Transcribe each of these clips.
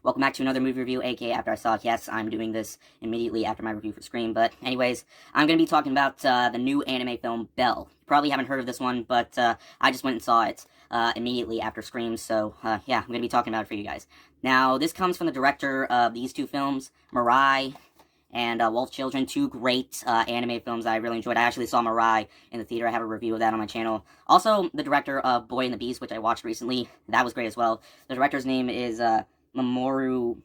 Welcome back to another movie review, aka After I Saw It. Yes, I'm doing this immediately after my review for Scream, but anyways, I'm going to be talking about the new anime film, Belle. You probably haven't heard of this one, but I just went and saw it immediately after Scream, so yeah, I'm going to be talking about it for you guys. Now, this comes from the director of these two films, Mirai and Wolf Children, two great anime films that I really enjoyed. I actually saw Mirai in the theater. I have a review of that on my channel. Also, the director of Boy and the Beast, which I watched recently. That was great as well. The director's name is Mamoru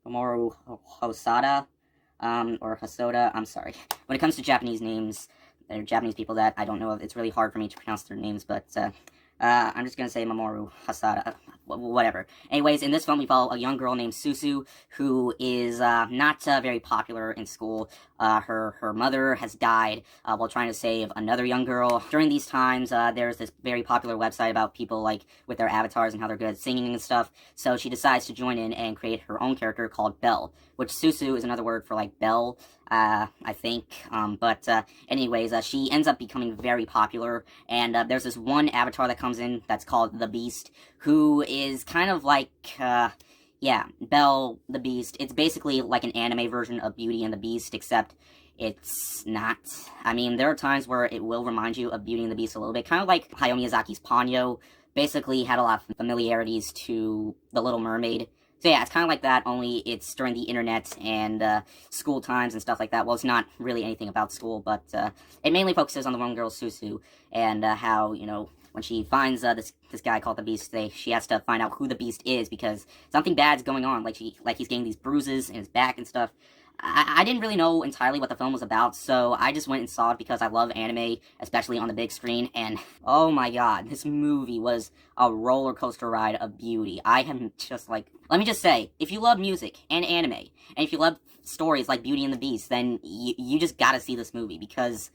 Hosoda, or Hosoda. I'm sorry. When it comes to Japanese names, there are Japanese people that I don't know. It's really hard for me to pronounce their names, but I'm just gonna say Mamoru Hosoda, whatever. Anyways, in this film, we follow a young girl named Susu, who is not very popular in school. Her mother has died while trying to save another young girl. During these times, there's this very popular website about people, like, with their avatars and how they're good at singing and stuff, so she decides to join in and create her own character called Belle, which Susu is another word for, like, Belle, I think, but anyways, she ends up becoming very popular, and there's this one avatar that comes in that's called the Beast, who is kind of like, yeah, Belle the Beast. It's basically like an anime version of Beauty and the Beast, except it's not. I mean, there are times where it will remind you of Beauty and the Beast a little bit, kind of like Hayao Miyazaki's Ponyo basically had a lot of familiarities to The Little Mermaid. So yeah, it's kind of like that, only it's during the internet and school times and stuff like that. Well, it's not really anything about school, but it mainly focuses on the one girl, Susu, and how, you know, when she finds this guy called the Beast, she has to find out who the Beast is, because something bad's going on. Like he's getting these bruises in his back and stuff. I didn't really know entirely what the film was about, so I just went and saw it because I love anime, especially on the big screen, and oh my god, this movie was a roller coaster ride of beauty. I am just like, let me just say, if you love music and anime, and if you love stories like Beauty and the Beast, then you just gotta see this movie, because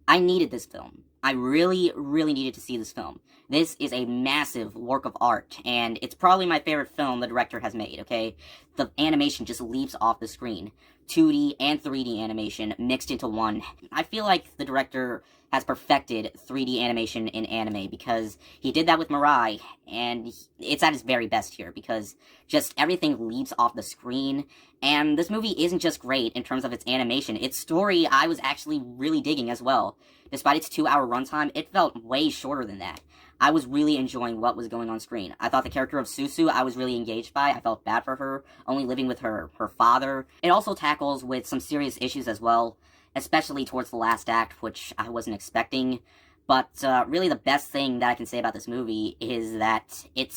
I needed this film. I really, really needed to see this film. This is a massive work of art, and it's probably my favorite film the director has made, okay? The animation just leaps off the screen. 2D and 3D animation mixed into one. I feel like the director has perfected 3D animation in anime, because he did that with Mirai, and it's at its very best here, because just everything leaps off the screen, and this movie isn't just great in terms of its animation. Its story, I was actually really digging as well. Despite its 2-hour runtime, it felt way shorter than that. I was really enjoying what was going on screen. I thought the character of Susu I was really engaged by. I felt bad for her, only living with her father. It also tackles with some serious issues as well, especially towards the last act, which I wasn't expecting. But really the best thing that I can say about this movie is that it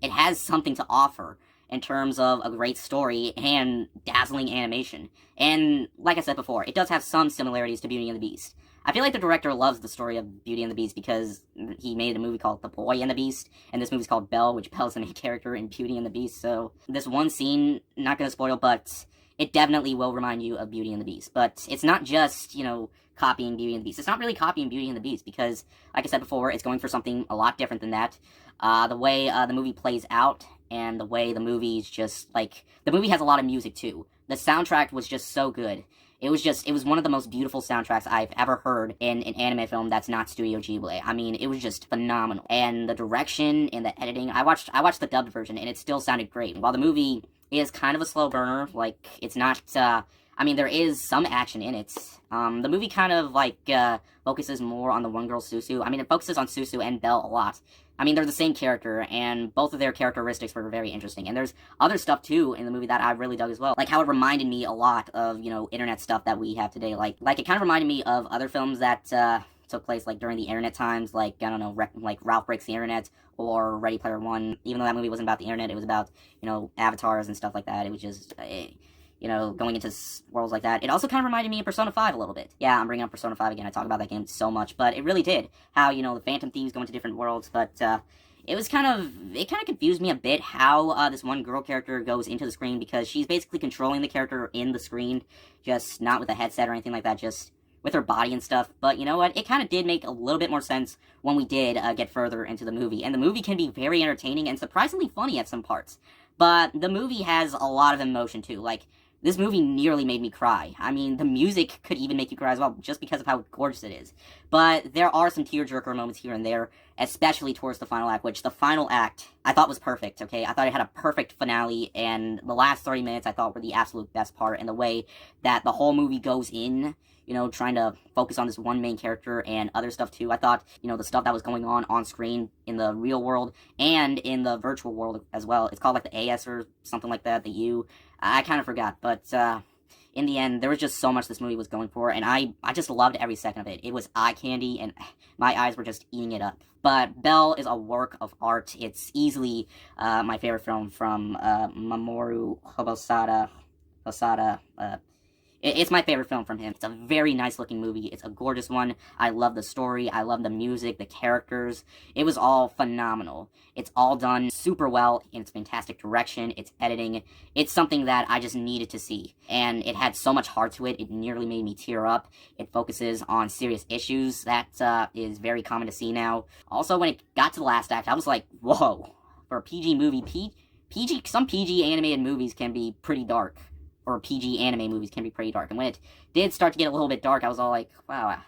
has something to offer in terms of a great story and dazzling animation. And like I said before, it does have some similarities to Beauty and the Beast. I feel like the director loves the story of Beauty and the Beast because he made a movie called The Boy and the Beast, and this movie's called Belle, which Belle's the main character in Beauty and the Beast, so this one scene, not gonna spoil, but it definitely will remind you of Beauty and the Beast. But it's not just, you know, copying Beauty and the Beast. It's not really copying Beauty and the Beast, because, like I said before, it's going for something a lot different than that. The way the movie plays out, and the way the movie's just, like, the movie has a lot of music, too. The soundtrack was just so good. It was one of the most beautiful soundtracks I've ever heard in an anime film that's not Studio Ghibli. I mean, it was just phenomenal. And the direction and the editing, I watched the dubbed version, and it still sounded great. While the movie is kind of a slow burner, like, it's not, I mean, there is some action in it. The movie kind of, like, focuses more on the one girl, Susu. I mean, it focuses on Susu and Belle a lot. I mean, they're the same character, and both of their characteristics were very interesting. And there's other stuff, too, in the movie that I really dug as well. Like, how it reminded me a lot of, you know, internet stuff that we have today. Like it kind of reminded me of other films that, took place, like, during the internet times, like, I don't know, like, Ralph Breaks the Internet, or Ready Player One. Even though that movie wasn't about the internet, it was about, you know, avatars and stuff like that. It was just, you know, going into worlds like that. It also kind of reminded me of Persona 5 a little bit. Yeah, I'm bringing up Persona 5 again. I talk about that game so much, but it really did. How, you know, the Phantom Thieves go into different worlds, but, it kind of confused me a bit how, this one girl character goes into the screen, because she's basically controlling the character in the screen, just not with a headset or anything like that, just with her body and stuff. But you know what? It kind of did make a little bit more sense when we did, get further into the movie. And the movie can be very entertaining and surprisingly funny at some parts. But the movie has a lot of emotion, too. Like, this movie nearly made me cry. I mean, the music could even make you cry as well, just because of how gorgeous it is. But there are some tearjerker moments here and there, especially towards the final act, which the final act I thought was perfect, okay? I thought it had a perfect finale, and the last 30 minutes I thought were the absolute best part, and the way that the whole movie goes in, you know, trying to focus on this one main character and other stuff too. I thought, you know, the stuff that was going on screen in the real world and in the virtual world as well. It's called like the AS or something like that, the U. I kind of forgot, but in the end, there was just so much this movie was going for, and I just loved every second of it. It was eye candy, and my eyes were just eating it up. But Belle is a work of art. It's easily my favorite film from Mamoru Hosoda. It's my favorite film from him. It's a very nice looking movie. It's a gorgeous one. I love the story. I love the music, the characters. It was all phenomenal. It's all done super well in its fantastic direction, its editing. It's something that I just needed to see. And it had so much heart to it, it nearly made me tear up. It focuses on serious issues that is very common to see now. Also, when it got to the last act, I was like, whoa. For a PG movie, some PG animated movies can be pretty dark. Or PG anime movies can be pretty dark. And when it did start to get a little bit dark, I was all like, wow,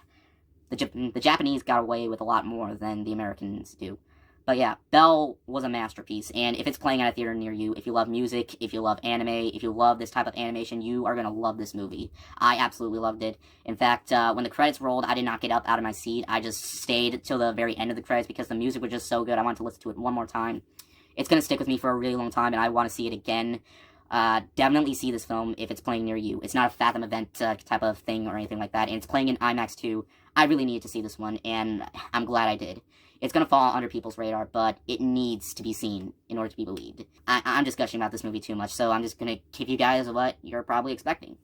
the Japanese got away with a lot more than the Americans do. But yeah, Belle was a masterpiece, and if it's playing at a theater near you, if you love music, if you love anime, if you love this type of animation, you are going to love this movie. I absolutely loved it. In fact, when the credits rolled, I did not get up out of my seat. I just stayed till the very end of the credits because the music was just so good. I wanted to listen to it one more time. It's going to stick with me for a really long time, and I want to see it again. Definitely see this film if it's playing near you. It's not a Fathom event type of thing or anything like that, and it's playing in IMAX too. I really needed to see this one, and I'm glad I did. It's gonna fall under people's radar, but it needs to be seen in order to be believed. I'm just gushing about this movie too much, so I'm just gonna give you guys what you're probably expecting.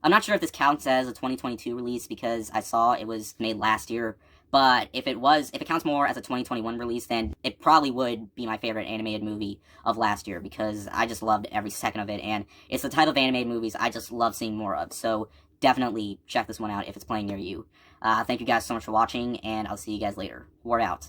I'm not sure if this counts as a 2022 release because I saw it was made last year, but if it counts more as a 2021 release, then it probably would be my favorite animated movie of last year because I just loved every second of it, and it's the type of animated movies I just love seeing more of, so definitely check this one out if it's playing near you. Thank you guys so much for watching, and I'll see you guys later. Word out.